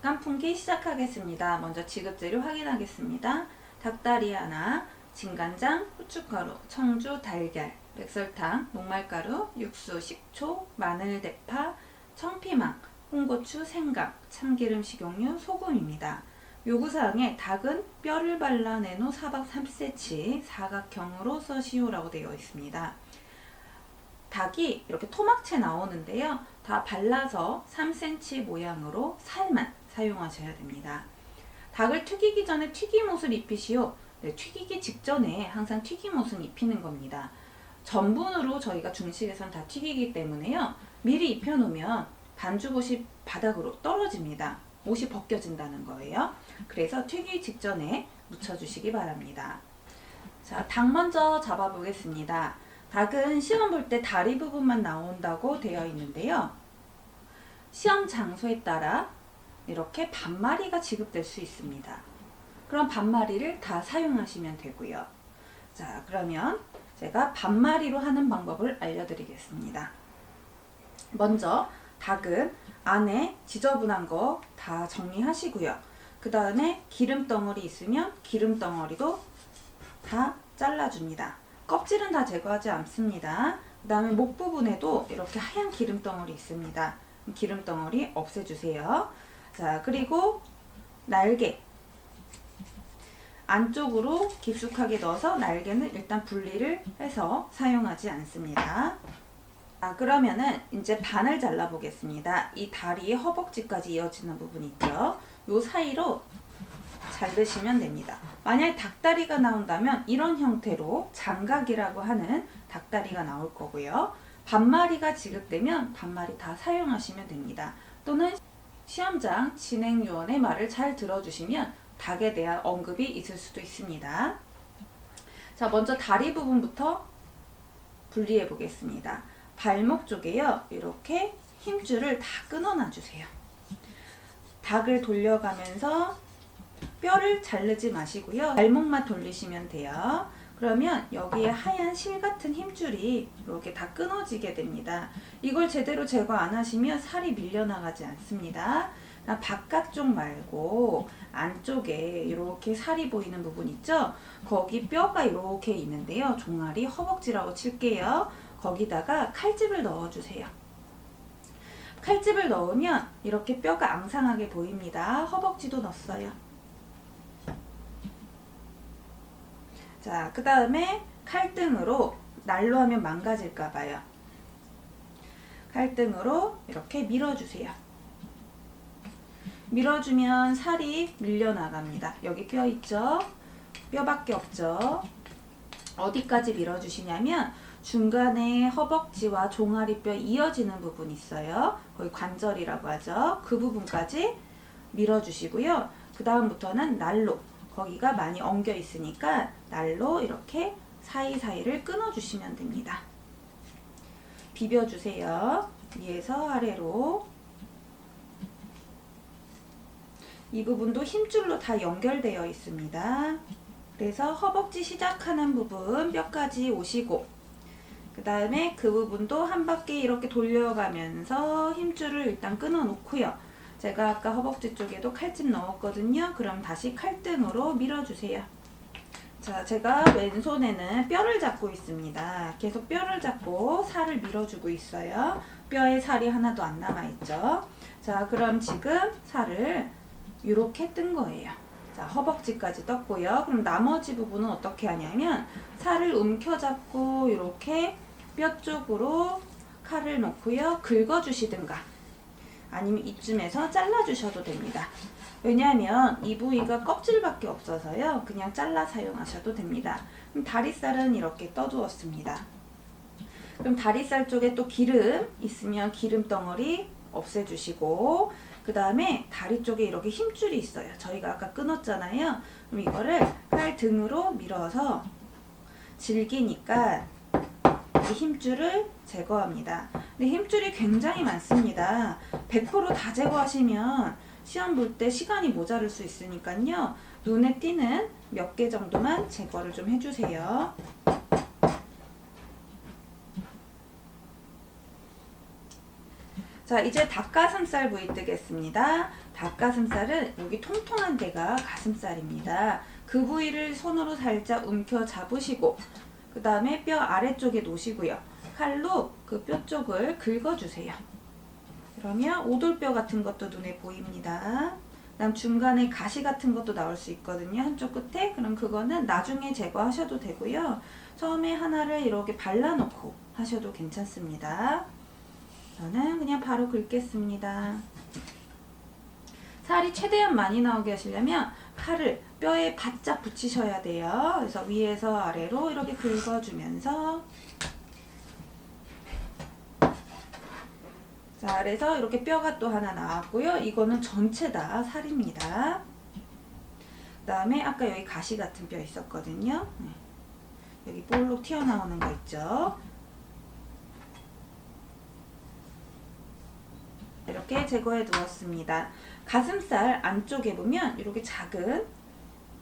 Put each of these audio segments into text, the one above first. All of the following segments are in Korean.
깐풍기 시작하겠습니다. 먼저 지급재료 확인하겠습니다. 닭다리 하나, 진간장, 후춧가루, 청주, 달걀, 백설탕, 녹말가루, 육수, 식초, 마늘, 대파, 청피망, 홍고추, 생강, 참기름, 식용유, 소금입니다. 요구사항에 닭은 뼈를 발라낸 후 사각 3cm 사각형으로 써시오라고 되어 있습니다. 닭이 이렇게 토막채 나오는데요. 다 발라서 3cm 모양으로 살만 사용하셔야 됩니다. 닭을 튀기기 전에 튀김옷을 입히시오. 네, 튀기기 직전에 항상 튀김옷은 입히는 겁니다. 전분으로 저희가 중식에선 다 튀기기 때문에요. 미리 입혀놓으면 반죽옷이 바닥으로 떨어집니다. 옷이 벗겨진다는 거예요. 그래서 튀기기 직전에 묻혀주시기 바랍니다. 자, 닭 먼저 잡아보겠습니다. 닭은 시험 볼 때 다리 부분만 나온다고 되어 있는데요. 시험 장소에 따라 이렇게 반마리가 지급될 수 있습니다. 그럼 반마리를 다 사용하시면 되고요. 자, 그러면 제가 반마리로 하는 방법을 알려드리겠습니다. 먼저 닭은 안에 지저분한 거 다 정리하시고요. 그 다음에 기름덩어리 있으면 기름덩어리도 다 잘라줍니다. 껍질은 다 제거하지 않습니다. 그 다음에 목 부분에도 이렇게 하얀 기름덩어리 있습니다. 기름덩어리 없애주세요. 자, 그리고 날개 안쪽으로 깊숙하게 넣어서 날개는 일단 분리를 해서 사용하지 않습니다. 자, 그러면은 이제 반을 잘라 보겠습니다. 이 다리 허벅지까지 이어지는 부분 있죠. 요 사이로 자르시면 됩니다. 만약에 닭다리가 나온다면 이런 형태로 장각이라고 하는 닭다리가 나올 거고요. 반마리가 지급되면 반마리 다 사용하시면 됩니다. 또는 시험장 진행요원의 말을 잘 들어주시면 닭에 대한 언급이 있을 수도 있습니다. 자, 먼저 다리 부분부터 분리해 보겠습니다. 발목 쪽에요. 이렇게 힘줄을 다 끊어놔 주세요. 닭을 돌려가면서 뼈를 자르지 마시고요. 발목만 돌리시면 돼요. 그러면 여기에 하얀 실 같은 힘줄이 이렇게 다 끊어지게 됩니다. 이걸 제대로 제거 안 하시면 살이 밀려나가지 않습니다. 바깥쪽 말고 안쪽에 이렇게 살이 보이는 부분 있죠? 거기 뼈가 이렇게 있는데요. 종아리, 허벅지라고 칠게요. 거기다가 칼집을 넣어주세요. 칼집을 넣으면 이렇게 뼈가 앙상하게 보입니다. 허벅지도 넣었어요. 자, 그 다음에 칼등으로 날로 하면 망가질까봐요. 칼등으로 이렇게 밀어주세요. 밀어주면 살이 밀려나갑니다. 여기 뼈 있죠? 뼈밖에 없죠? 어디까지 밀어주시냐면 중간에 허벅지와 종아리뼈 이어지는 부분 있어요. 거기 관절이라고 하죠. 그 부분까지 밀어주시고요. 그 다음부터는 날로, 거기가 많이 엉겨 있으니까 날로 이렇게 사이사이를 끊어주시면 됩니다. 비벼주세요. 위에서 아래로. 이 부분도 힘줄로 다 연결되어 있습니다. 그래서 허벅지 시작하는 부분 뼈까지 오시고, 그 다음에 그 부분도 한 바퀴 이렇게 돌려가면서 힘줄을 일단 끊어 놓고요. 제가 아까 허벅지 쪽에도 칼집 넣었거든요. 그럼 다시 칼등으로 밀어주세요. 자, 제가 왼손에는 뼈를 잡고 있습니다. 계속 뼈를 잡고 살을 밀어주고 있어요. 뼈에 살이 하나도 안 남아있죠. 자, 그럼 지금 살을 이렇게 뜬 거예요. 자, 허벅지까지 떴고요. 그럼 나머지 부분은 어떻게 하냐면 살을 움켜잡고 이렇게 뼈 쪽으로 칼을 놓고요. 긁어주시든가 아니면 이쯤에서 잘라주셔도 됩니다. 왜냐하면 이 부위가 껍질밖에 없어서요. 그냥 잘라 사용하셔도 됩니다. 그럼 다리살은 이렇게 떠두었습니다. 그럼 다리살 쪽에 또 기름 있으면 기름 덩어리 없애주시고, 그 다음에 다리 쪽에 이렇게 힘줄이 있어요. 저희가 아까 끊었잖아요. 그럼 이거를 팔 등으로 밀어서 질기니까 이 힘줄을 제거합니다. 근데 힘줄이 굉장히 많습니다. 100% 다 제거하시면 시험 볼 때 시간이 모자랄 수 있으니까요. 눈에 띄는 몇 개 정도만 제거를 좀 해주세요. 자, 이제 닭가슴살 부위 뜨겠습니다. 닭가슴살은 여기 통통한 데가 가슴살입니다. 그 부위를 손으로 살짝 움켜 잡으시고 그 다음에 뼈 아래쪽에 놓으시고요. 칼로 그 뼈 쪽을 긁어주세요. 그러면 오돌뼈 같은 것도 눈에 보입니다. 그다음 중간에 가시 같은 것도 나올 수 있거든요. 한쪽 끝에. 그럼 그거는 나중에 제거하셔도 되고요. 처음에 하나를 이렇게 발라놓고 하셔도 괜찮습니다. 저는 그냥 바로 긁겠습니다. 살이 최대한 많이 나오게 하시려면 칼을 뼈에 바짝 붙이셔야 돼요. 그래서 위에서 아래로 이렇게 긁어주면서 자, 그래서 이렇게 뼈가 또 하나 나왔고요. 이거는 전체 다 살입니다. 그 다음에 아까 여기 가시 같은 뼈 있었거든요. 여기 볼록 튀어나오는 거 있죠. 이렇게 제거해 두었습니다. 가슴살 안쪽에 보면 이렇게 작은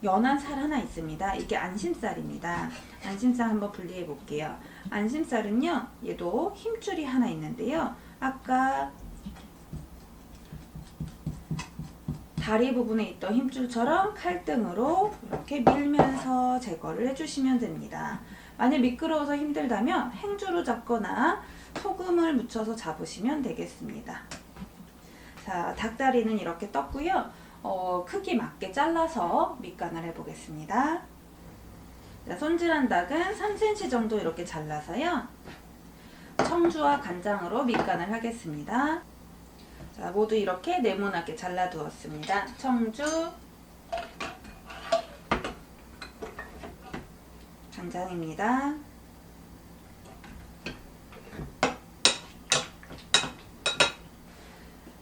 연한 살 하나 있습니다. 이게 안심살입니다. 안심살 한번 분리해 볼게요. 안심살은요, 얘도 힘줄이 하나 있는데요. 아까 다리 부분에 있던 힘줄처럼 칼등으로 이렇게 밀면서 제거를 해주시면 됩니다. 만약 미끄러워서 힘들다면 행주로 잡거나 소금을 묻혀서 잡으시면 되겠습니다. 자, 닭다리는 이렇게 떴고요. 크기 맞게 잘라서 밑간을 해보겠습니다. 자, 손질한 닭은 3cm 정도 이렇게 잘라서요. 청주와 간장으로 밑간을 하겠습니다. 자, 모두 이렇게 네모나게 잘라두었습니다. 청주, 간장입니다.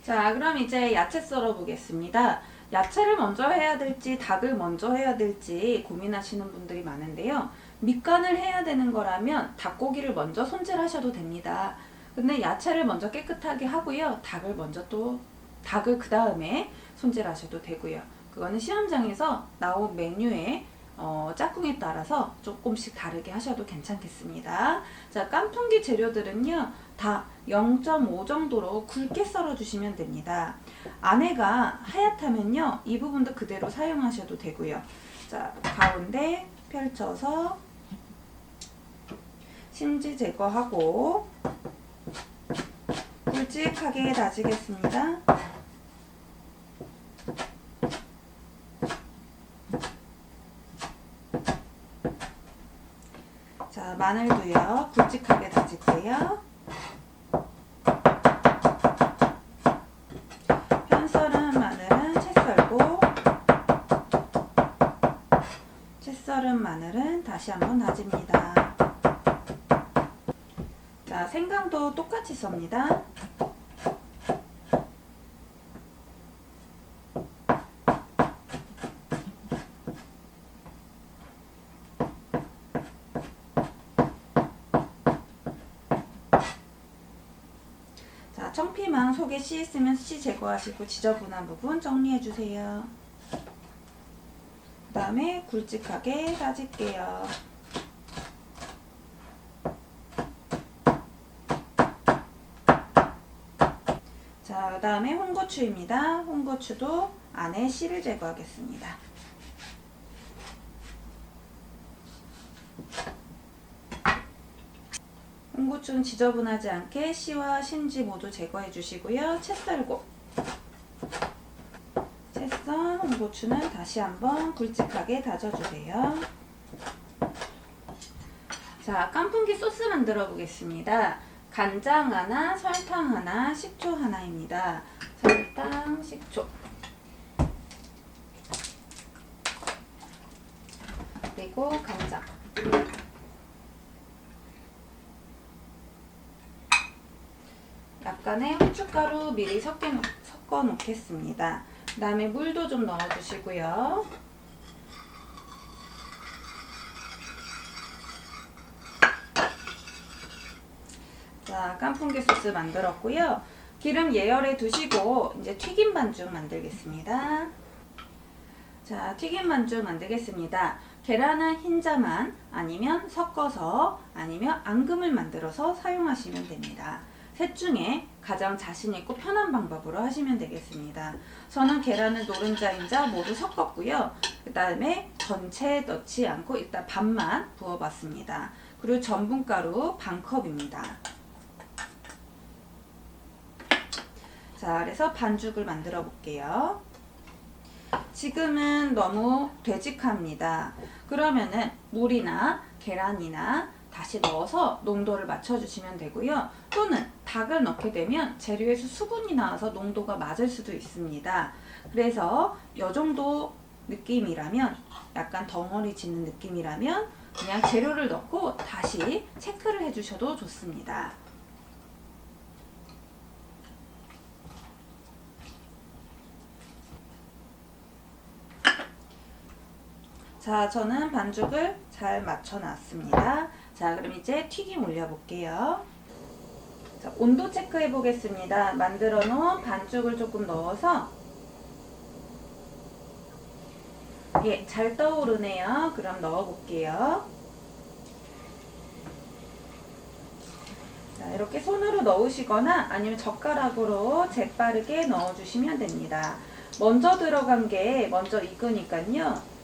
자, 그럼 이제 야채 썰어 보겠습니다. 야채를 먼저 해야 될지 닭을 먼저 해야 될지 고민하시는 분들이 많은데요. 밑간을 해야 되는 거라면 닭고기를 먼저 손질하셔도 됩니다. 근데 야채를 먼저 깨끗하게 하고요. 닭을 그 다음에 손질하셔도 되고요. 그거는 시험장에서 나온 메뉴에 짝꿍에 따라서 조금씩 다르게 하셔도 괜찮겠습니다. 자, 깐풍기 재료들은요, 다 0.5 정도로 굵게 썰어 주시면 됩니다. 안에가 하얗다면요, 이 부분도 그대로 사용하셔도 되고요. 자, 가운데 펼쳐서 심지 제거하고 굵직하게 다지겠습니다. 자, 마늘도요, 굵직하게 다질게요. 편썰은 마늘은 채 썰고, 채 썰은 마늘은 다시 한번 다집니다. 자, 생강도 똑같이 썹니다. 자, 청피망 속에 씨 있으면 씨 제거하시고 지저분한 부분 정리해주세요. 그 다음에 굵직하게 다질게요. 자, 그 다음에 홍고추입니다. 홍고추도 안에 씨를 제거하겠습니다. 홍고추는 지저분하지 않게 씨와 심지 모두 제거해 주시고요. 채 썰고 채 썬 홍고추는 다시 한번 굵직하게 다져주세요. 자, 깐풍기 소스 만들어 보겠습니다. 간장 하나, 설탕 하나, 식초 하나입니다. 설탕, 식초. 그리고 간장. 약간의 후춧가루 미리 섞어 놓겠습니다. 그 다음에 물도 좀 넣어주시고요. 자, 깐풍기 소스 만들었고요. 기름 예열해 두시고 이제 튀김 반죽 만들겠습니다. 자, 튀김 반죽 만들겠습니다. 계란은 흰자만 아니면 섞어서 아니면 앙금을 만들어서 사용하시면 됩니다. 셋 중에 가장 자신 있고 편한 방법으로 하시면 되겠습니다. 저는 계란을 노른자, 인자 모두 섞었고요. 그 다음에 전체 넣지 않고 일단 반만 부어봤습니다. 그리고 전분가루 반컵입니다. 자, 그래서 반죽을 만들어 볼게요. 지금은 너무 되직합니다. 그러면은 물이나 계란이나 다시 넣어서 농도를 맞춰주시면 되고요. 또는 닭을 넣게 되면 재료에서 수분이 나와서 농도가 맞을 수도 있습니다. 그래서 이 정도 느낌이라면, 약간 덩어리 짓는 느낌이라면 그냥 재료를 넣고 다시 체크를 해주셔도 좋습니다. 자, 저는 반죽을 잘 맞춰놨습니다. 자, 그럼 이제 튀김 올려볼게요. 자, 온도 체크해 보겠습니다. 만들어 놓은 반죽을 조금 넣어서, 예, 잘 떠오르네요. 그럼 넣어볼게요. 자, 이렇게 손으로 넣으시거나 아니면 젓가락으로 재빠르게 넣어주시면 됩니다. 먼저 들어간 게 먼저 익으니까요.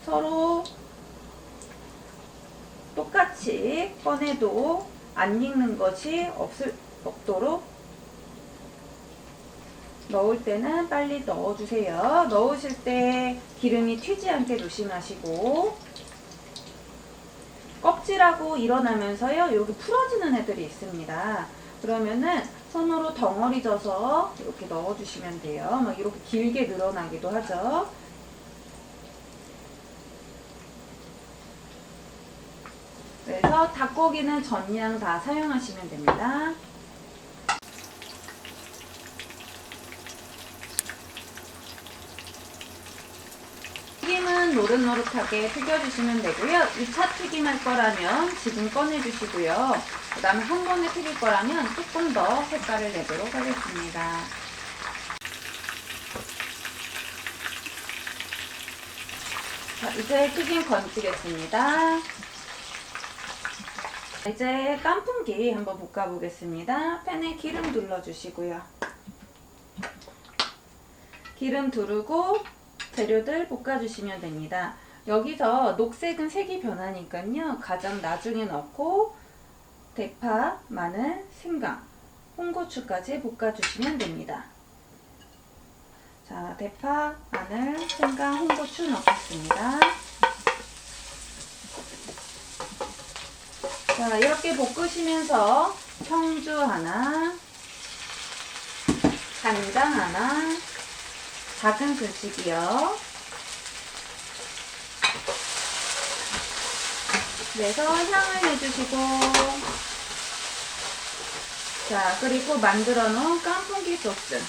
서로 똑같이 꺼내도 안 익는 것이 없도록 넣을 때는 빨리 넣어주세요. 넣으실 때 기름이 튀지 않게 조심하시고, 껍질하고 일어나면서요, 여기 풀어지는 애들이 있습니다. 그러면은 손으로 덩어리 져서 이렇게 넣어주시면 돼요. 막 이렇게 길게 늘어나기도 하죠. 그래서 닭고기는 전량 다 사용하시면 됩니다. 튀김은 노릇노릇하게 튀겨주시면 되고요. 2차 튀김할 거라면 지금 꺼내주시고요. 그 다음에 한 번에 튀길 거라면 조금 더 색깔을 내도록 하겠습니다. 자, 이제 튀김 건지겠습니다. 이제 깐풍기 한번 볶아 보겠습니다. 팬에 기름 둘러주시고요. 기름 두르고 재료들 볶아주시면 됩니다. 여기서 녹색은 색이 변하니까요. 가장 나중에 넣고 대파, 마늘, 생강, 홍고추까지 볶아주시면 됩니다. 자, 대파, 마늘, 생강, 홍고추 넣겠습니다. 자, 이렇게 볶으시면서 청주 하나, 간장 하나, 작은 글씨기요. 그래서 향을 내주시고, 자, 그리고 만들어 놓은 깐풍기 소스.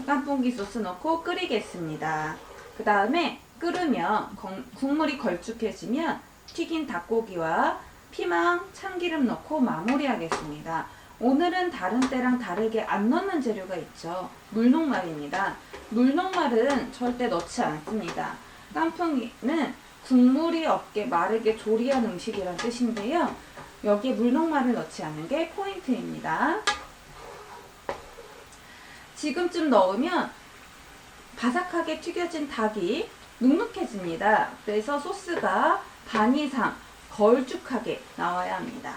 깐풍기 소스 넣고 끓이겠습니다. 그 다음에 끓으면 국물이 걸쭉해지면 튀긴 닭고기와 피망, 참기름 넣고 마무리하겠습니다. 오늘은 다른 때랑 다르게 안 넣는 재료가 있죠. 물녹말입니다. 물녹말은 절대 넣지 않습니다. 깐풍기는 국물이 없게 마르게 조리한 음식이란 뜻인데요. 여기에 물녹말을 넣지 않는 게 포인트입니다. 지금쯤 넣으면 바삭하게 튀겨진 닭이 눅눅해집니다. 그래서 소스가 반 이상 걸쭉하게 나와야 합니다.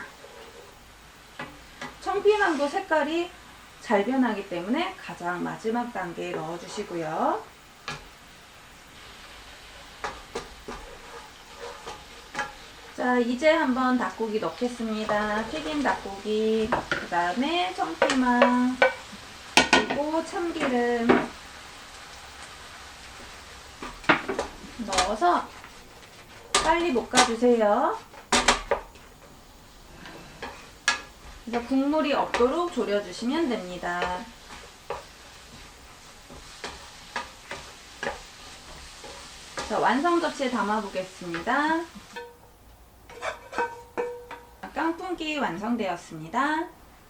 청피망도 색깔이 잘 변하기 때문에 가장 마지막 단계에 넣어주시고요. 자, 이제 한번 닭고기 넣겠습니다. 튀김 닭고기, 그 다음에 청피망, 그리고 참기름 넣어서 빨리 볶아주세요. 그래서 국물이 없도록 졸여주시면 됩니다. 자, 완성 접시에 담아보겠습니다. 깐풍기 완성되었습니다.